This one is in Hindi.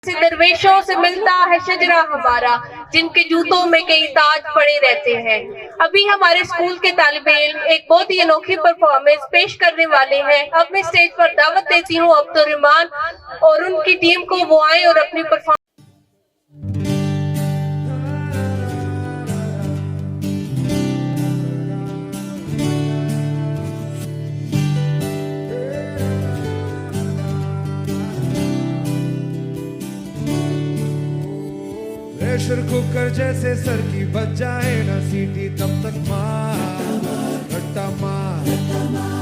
से दरवेशों से मिलता है शजरा हमारा, जिनके जूतों में कई ताज पड़े रहते हैं। अभी हमारे स्कूल के तालिबे इल्म एक बहुत ही अनोखी परफॉर्मेंस पेश करने वाले हैं। अब मैं स्टेज पर दावत देती हूँ अब्दुर्रहमान और उनकी टीम को, वो आए और अपनी परफॉर्मेंस। प्रेशर कुकर जैसे सर की बच जाए ना सीटी, तब तक मार रट्टा मार